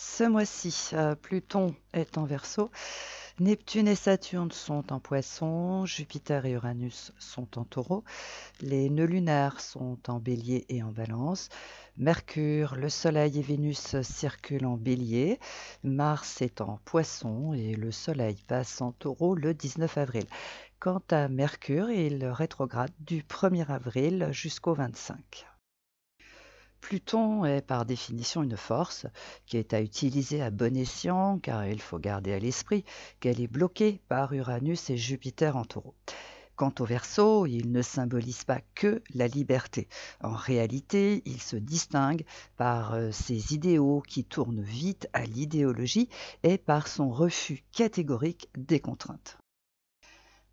Ce mois-ci, Pluton est en Verseau, Neptune et Saturne sont en Poisson, Jupiter et Uranus sont en Taureau, les nœuds lunaires sont en Bélier et en Balance, Mercure, le Soleil et Vénus circulent en Bélier, Mars est en Poisson et le Soleil passe en Taureau le 19 avril. Quant à Mercure, il rétrograde du 1er avril jusqu'au 25. Pluton est par définition une force qui est à utiliser à bon escient car il faut garder à l'esprit qu'elle est bloquée par Uranus et Jupiter en Taureau. Quant au Verseau, il ne symbolise pas que la liberté. En réalité, il se distingue par ses idéaux qui tournent vite à l'idéologie et par son refus catégorique des contraintes.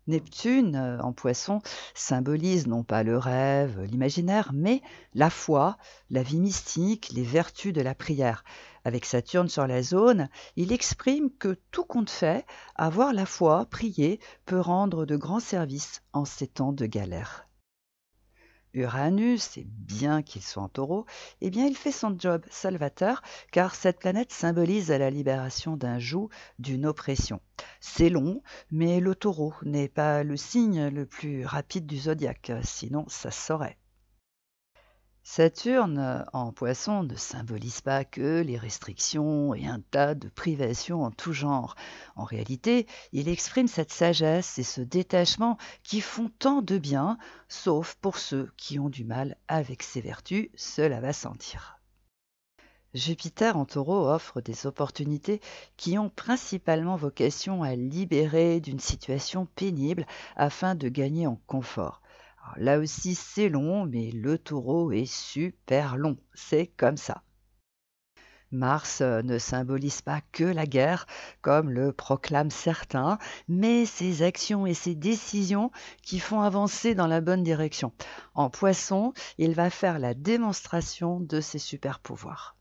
Neptune, en Poisson, symbolise non pas le rêve, l'imaginaire, mais la foi, la vie mystique, les vertus de la prière. Avec Saturne sur la zone, il exprime que tout compte fait, avoir la foi, prier, peut rendre de grands services en ces temps de galère. Uranus, et bien qu'il soit en Taureau, eh bien il fait son job salvateur car cette planète symbolise la libération d'un joug, d'une oppression. C'est long, mais le Taureau n'est pas le signe le plus rapide du zodiaque, sinon ça se saurait. Saturne, en Poisson, ne symbolise pas que les restrictions et un tas de privations en tout genre. En réalité, il exprime cette sagesse et ce détachement qui font tant de bien, sauf pour ceux qui ont du mal avec ces vertus, cela va sans dire. Jupiter en Taureau offre des opportunités qui ont principalement vocation à libérer d'une situation pénible afin de gagner en confort. Alors là aussi, c'est long, mais le Taureau est super long. C'est comme ça. Mars ne symbolise pas que la guerre, comme le proclament certains, mais ses actions et ses décisions qui font avancer dans la bonne direction. En Poisson, il va faire la démonstration de ses super pouvoirs.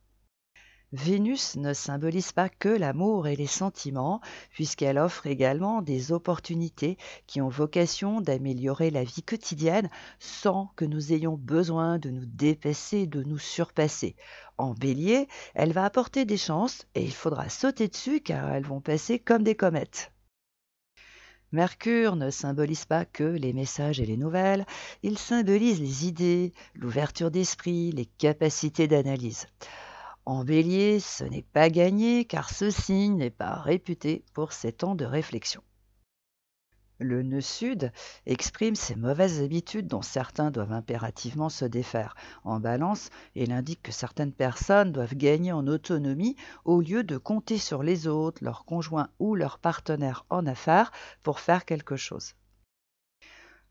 Vénus ne symbolise pas que l'amour et les sentiments, puisqu'elle offre également des opportunités qui ont vocation d'améliorer la vie quotidienne sans que nous ayons besoin de nous dépasser, de nous surpasser. En bélier, elle va apporter des chances et il faudra sauter dessus car elles vont passer comme des comètes. Mercure ne symbolise pas que les messages et les nouvelles, il symbolise les idées, l'ouverture d'esprit, les capacités d'analyse. En Bélier, ce n'est pas gagné car ce signe n'est pas réputé pour ses temps de réflexion. Le nœud sud exprime ses mauvaises habitudes dont certains doivent impérativement se défaire. En Balance, il indique que certaines personnes doivent gagner en autonomie au lieu de compter sur les autres, leurs conjoints ou leurs partenaires en affaires pour faire quelque chose.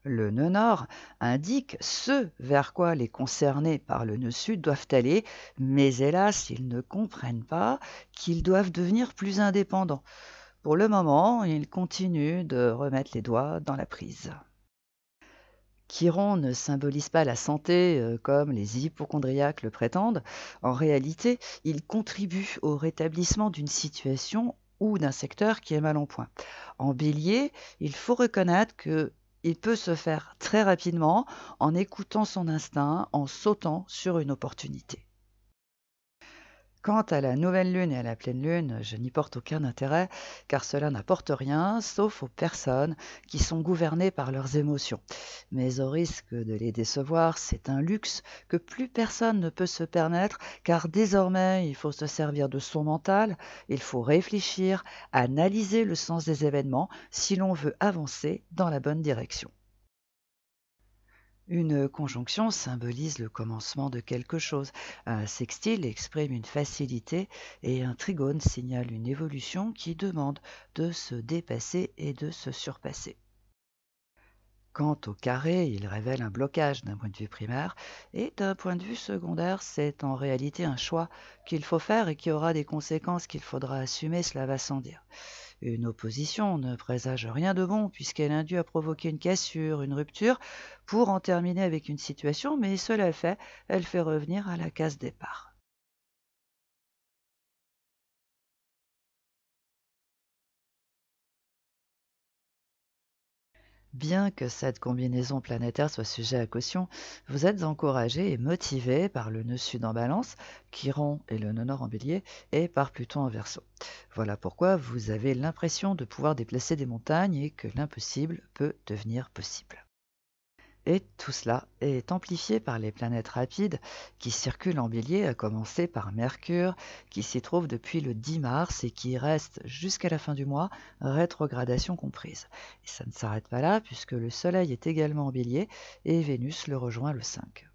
Le nœud nord indique ce vers quoi les concernés par le nœud sud doivent aller, mais hélas, ils ne comprennent pas qu'ils doivent devenir plus indépendants. Pour le moment, ils continuent de remettre les doigts dans la prise. Chiron ne symbolise pas la santé comme les hypochondriaques le prétendent. En réalité, il contribue au rétablissement d'une situation ou d'un secteur qui est mal en point. En bélier, il faut reconnaître que il peut se faire très rapidement en écoutant son instinct, en sautant sur une opportunité. Quant à la nouvelle lune et à la pleine lune, je n'y porte aucun intérêt, car cela n'apporte rien, sauf aux personnes qui sont gouvernées par leurs émotions. Mais au risque de les décevoir, c'est un luxe que plus personne ne peut se permettre, car désormais, il faut se servir de son mental, il faut réfléchir, analyser le sens des événements si l'on veut avancer dans la bonne direction. Une conjonction symbolise le commencement de quelque chose. Un sextile exprime une facilité et un trigone signale une évolution qui demande de se dépasser et de se surpasser. Quant au carré, il révèle un blocage d'un point de vue primaire et d'un point de vue secondaire, c'est en réalité un choix qu'il faut faire et qui aura des conséquences qu'il faudra assumer, cela va sans dire. Une opposition ne présage rien de bon puisqu'elle induit à provoquer une cassure, une rupture, pour en terminer avec une situation, mais cela fait, elle fait revenir à la case départ. Bien que cette combinaison planétaire soit sujet à caution, vous êtes encouragé et motivé par le nœud sud en balance, Chiron et le nœud nord en bélier, et par Pluton en verso. Voilà pourquoi vous avez l'impression de pouvoir déplacer des montagnes et que l'impossible peut devenir possible. Et tout cela est amplifié par les planètes rapides qui circulent en bélier, à commencer par Mercure, qui s'y trouve depuis le 10 mars et qui reste jusqu'à la fin du mois, rétrogradation comprise. Et ça ne s'arrête pas là, puisque le Soleil est également en bélier et Vénus le rejoint le 5.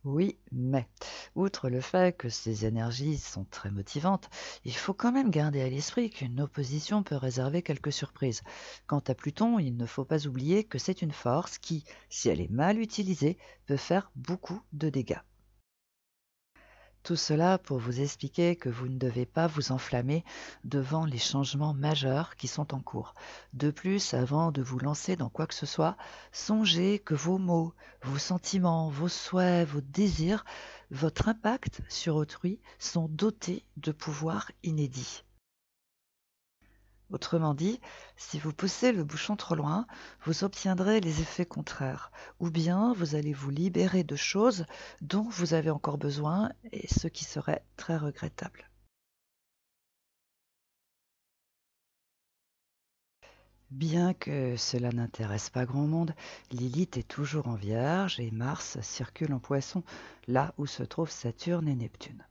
Oui, mais outre le fait que ces énergies sont très motivantes, il faut quand même garder à l'esprit qu'une opposition peut réserver quelques surprises. Quant à Pluton, il ne faut pas oublier que c'est une force qui, si elle est mal utilisée, peut faire beaucoup de dégâts. Tout cela pour vous expliquer que vous ne devez pas vous enflammer devant les changements majeurs qui sont en cours. De plus, avant de vous lancer dans quoi que ce soit, songez que vos mots, vos sentiments, vos souhaits, vos désirs, votre impact sur autrui sont dotés de pouvoirs inédits. Autrement dit, si vous poussez le bouchon trop loin, vous obtiendrez les effets contraires, ou bien vous allez vous libérer de choses dont vous avez encore besoin, et ce qui serait très regrettable. Bien que cela n'intéresse pas grand monde, Lilith est toujours en Vierge et Mars circule en Poisson, là où se trouvent Saturne et Neptune.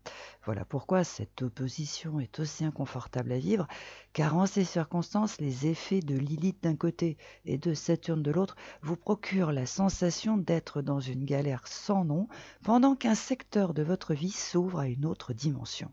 Voilà pourquoi cette opposition est aussi inconfortable à vivre, car en ces circonstances, les effets de Lilith d'un côté et de Saturne de l'autre vous procurent la sensation d'être dans une galère sans nom, pendant qu'un secteur de votre vie s'ouvre à une autre dimension.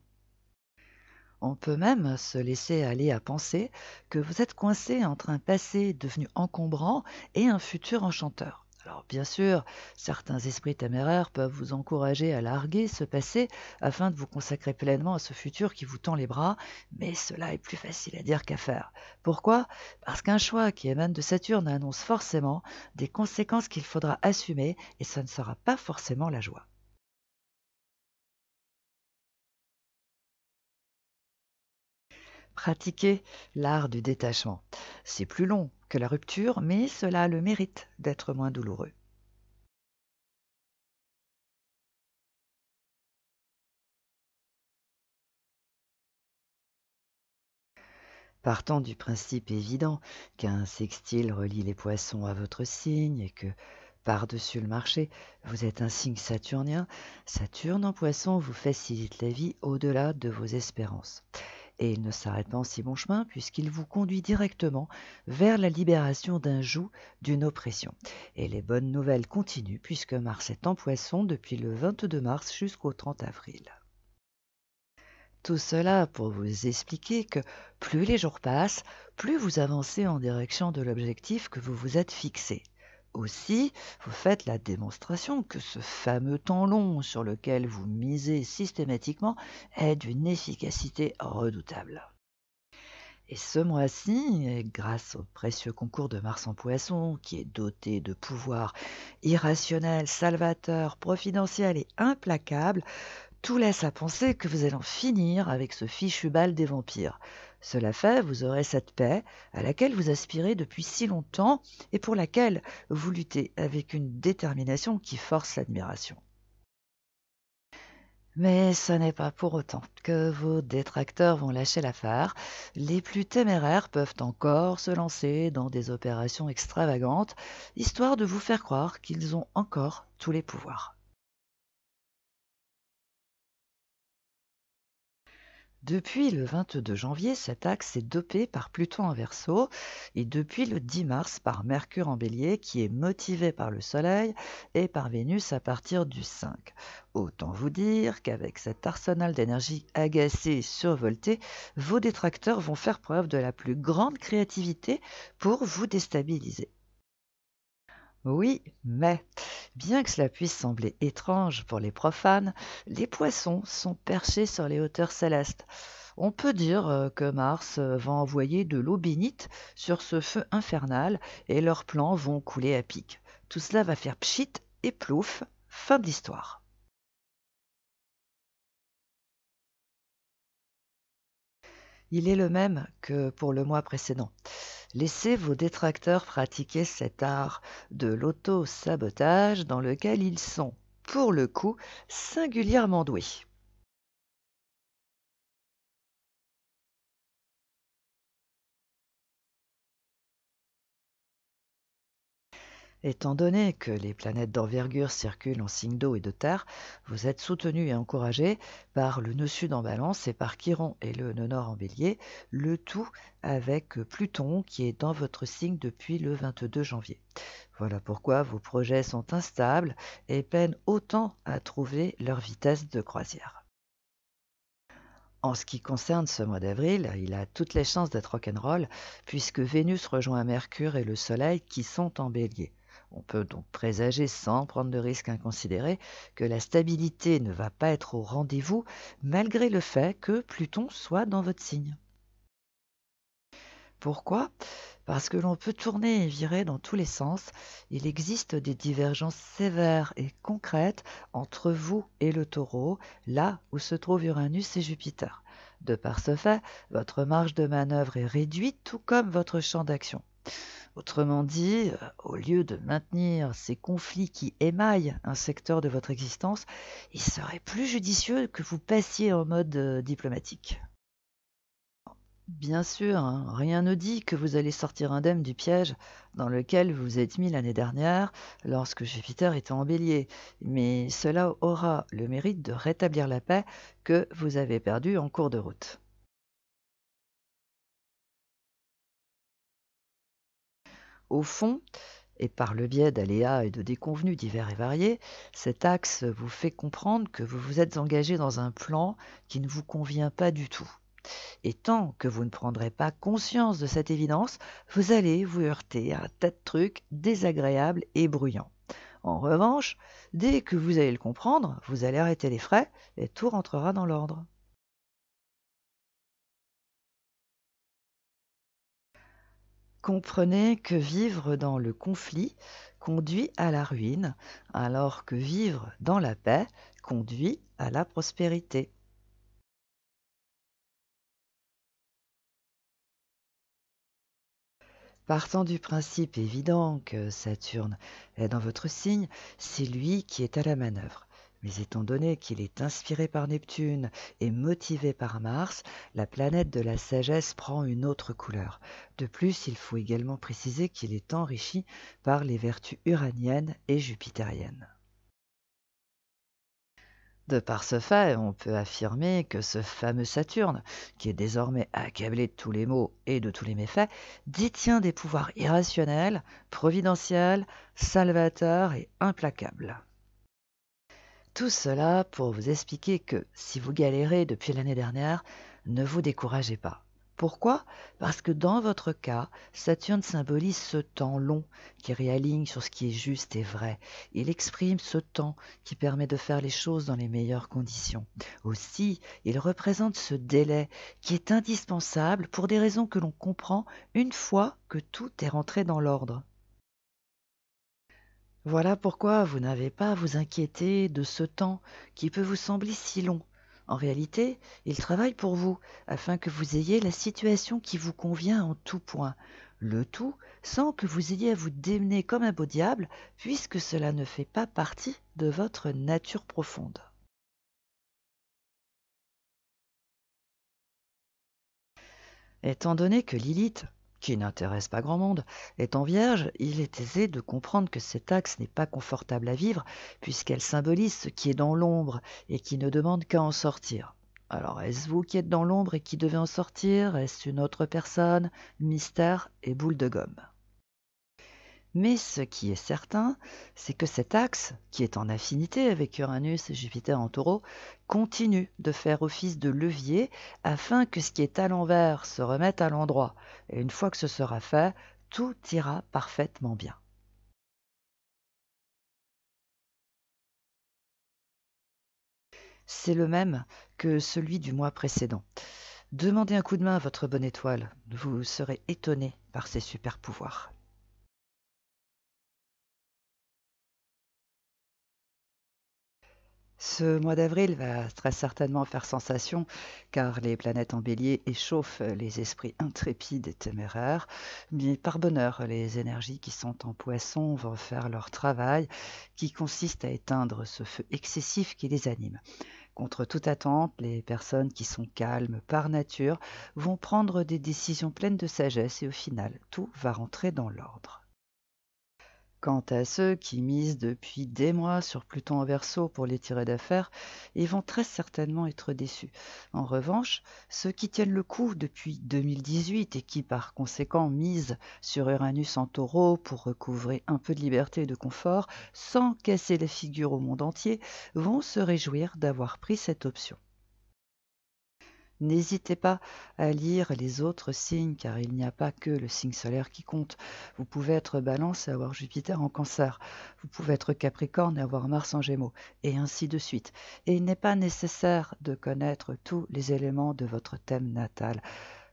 On peut même se laisser aller à penser que vous êtes coincé entre un passé devenu encombrant et un futur enchanteur. Alors bien sûr, certains esprits téméraires peuvent vous encourager à larguer ce passé afin de vous consacrer pleinement à ce futur qui vous tend les bras, mais cela est plus facile à dire qu'à faire. Pourquoi? Parce qu'un choix qui émane de Saturne annonce forcément des conséquences qu'il faudra assumer et ça ne sera pas forcément la joie. Pratiquer l'art du détachement. C'est plus long que la rupture, mais cela a le mérite d'être moins douloureux. Partant du principe évident qu'un sextile relie les poissons à votre signe et que, par-dessus le marché, vous êtes un signe saturnien, Saturne en poisson vous facilite la vie au-delà de vos espérances. Et il ne s'arrête pas en si bon chemin puisqu'il vous conduit directement vers la libération d'un joug, d'une oppression. Et les bonnes nouvelles continuent puisque Mars est en Poisson depuis le 22 mars jusqu'au 30 avril. Tout cela pour vous expliquer que plus les jours passent, plus vous avancez en direction de l'objectif que vous vous êtes fixé. Aussi, vous faites la démonstration que ce fameux temps long sur lequel vous misez systématiquement est d'une efficacité redoutable. Et ce mois-ci, et grâce au précieux concours de Mars en Poisson, qui est doté de pouvoirs irrationnels, salvateurs, providentiels et implacables, tout laisse à penser que vous allez en finir avec ce fichu bal des vampires. Cela fait, vous aurez cette paix à laquelle vous aspirez depuis si longtemps et pour laquelle vous luttez avec une détermination qui force l'admiration. Mais ce n'est pas pour autant que vos détracteurs vont lâcher l'affaire. Les plus téméraires peuvent encore se lancer dans des opérations extravagantes, histoire de vous faire croire qu'ils ont encore tous les pouvoirs. Depuis le 22 janvier, cet axe est dopé par Pluton en Verseau et depuis le 10 mars par Mercure en Bélier qui est motivé par le Soleil et par Vénus à partir du 5. Autant vous dire qu'avec cet arsenal d'énergie agacée et survoltée, vos détracteurs vont faire preuve de la plus grande créativité pour vous déstabiliser. Oui, mais bien que cela puisse sembler étrange pour les profanes, les poissons sont perchés sur les hauteurs célestes. On peut dire que Mars va envoyer de l'eau bénite sur ce feu infernal et leurs plans vont couler à pic. Tout cela va faire pchit et plouf, fin de l'histoire. Il est le même que pour le mois précédent. Laissez vos détracteurs pratiquer cet art de l'auto-sabotage dans lequel ils sont, pour le coup, singulièrement doués. Étant donné que les planètes d'envergure circulent en signe d'eau et de terre, vous êtes soutenu et encouragé par le nœud sud en balance et par Chiron et le nœud nord en bélier, le tout avec Pluton qui est dans votre signe depuis le 22 janvier. Voilà pourquoi vos projets sont instables et peinent autant à trouver leur vitesse de croisière. En ce qui concerne ce mois d'avril, il a toutes les chances d'être rock'n'roll puisque Vénus rejoint Mercure et le Soleil qui sont en bélier. On peut donc présager sans prendre de risques inconsidérés que la stabilité ne va pas être au rendez-vous malgré le fait que Pluton soit dans votre signe. Pourquoi? Parce que l'on peut tourner et virer dans tous les sens. Il existe des divergences sévères et concrètes entre vous et le taureau, là où se trouvent Uranus et Jupiter. De par ce fait, votre marge de manœuvre est réduite, tout comme votre champ d'action. Autrement dit, au lieu de maintenir ces conflits qui émaillent un secteur de votre existence, il serait plus judicieux que vous passiez en mode diplomatique. Bien sûr, hein, rien ne dit que vous allez sortir indemne du piège dans lequel vous vous êtes mis l'année dernière lorsque Jupiter était en bélier, mais cela aura le mérite de rétablir la paix que vous avez perdue en cours de route. Au fond, et par le biais d'aléas et de déconvenus divers et variés, cet axe vous fait comprendre que vous vous êtes engagé dans un plan qui ne vous convient pas du tout. Et tant que vous ne prendrez pas conscience de cette évidence, vous allez vous heurter à un tas de trucs désagréables et bruyants. En revanche, dès que vous allez le comprendre, vous allez arrêter les frais et tout rentrera dans l'ordre. Comprenez que vivre dans le conflit conduit à la ruine, alors que vivre dans la paix conduit à la prospérité. Partant du principe évident que Saturne est dans votre signe, c'est lui qui est à la manœuvre. Mais étant donné qu'il est inspiré par Neptune et motivé par Mars, la planète de la sagesse prend une autre couleur. De plus, il faut également préciser qu'il est enrichi par les vertus uraniennes et jupitériennes. De par ce fait, on peut affirmer que ce fameux Saturne, qui est désormais accablé de tous les maux et de tous les méfaits, détient des pouvoirs irrationnels, providentiels, salvateurs et implacables. Tout cela pour vous expliquer que si vous galérez depuis l'année dernière, ne vous découragez pas. Pourquoi? Parce que dans votre cas, Saturne symbolise ce temps long qui réaligne sur ce qui est juste et vrai. Il exprime ce temps qui permet de faire les choses dans les meilleures conditions. Aussi, il représente ce délai qui est indispensable pour des raisons que l'on comprend une fois que tout est rentré dans l'ordre. Voilà pourquoi vous n'avez pas à vous inquiéter de ce temps qui peut vous sembler si long. En réalité, il travaille pour vous, afin que vous ayez la situation qui vous convient en tout point. Le tout sans que vous ayez à vous démener comme un beau diable, puisque cela ne fait pas partie de votre nature profonde. Étant donné que Lilith, qui n'intéresse pas grand monde, est en Vierge, il est aisé de comprendre que cet axe n'est pas confortable à vivre, puisqu'elle symbolise ce qui est dans l'ombre et qui ne demande qu'à en sortir. Alors, est-ce vous qui êtes dans l'ombre et qui devez en sortir? Est-ce une autre personne? Mystère et boule de gomme. Mais ce qui est certain, c'est que cet axe, qui est en affinité avec Uranus et Jupiter en taureau, continue de faire office de levier afin que ce qui est à l'envers se remette à l'endroit. Et une fois que ce sera fait, tout ira parfaitement bien. C'est le même que celui du mois précédent. Demandez un coup de main à votre bonne étoile, vous serez étonné par ses super pouvoirs. Ce mois d'avril va très certainement faire sensation car les planètes en bélier échauffent les esprits intrépides et téméraires. Mais par bonheur, les énergies qui sont en poisson vont faire leur travail qui consiste à éteindre ce feu excessif qui les anime. Contre toute attente, les personnes qui sont calmes par nature vont prendre des décisions pleines de sagesse et au final, tout va rentrer dans l'ordre. Quant à ceux qui misent depuis des mois sur Pluton en Verseau pour les tirer d'affaire, ils vont très certainement être déçus. En revanche, ceux qui tiennent le coup depuis 2018 et qui par conséquent misent sur Uranus en Taureau pour recouvrer un peu de liberté et de confort sans casser la figure au monde entier, vont se réjouir d'avoir pris cette option. N'hésitez pas à lire les autres signes car il n'y a pas que le signe solaire qui compte. Vous pouvez être Balance et avoir Jupiter en Cancer. Vous pouvez être Capricorne et avoir Mars en Gémeaux, et ainsi de suite. Et il n'est pas nécessaire de connaître tous les éléments de votre thème natal.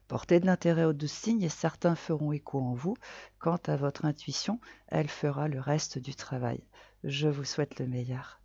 Portez de l'intérêt aux 12 signes et certains feront écho en vous. Quant à votre intuition, elle fera le reste du travail. Je vous souhaite le meilleur.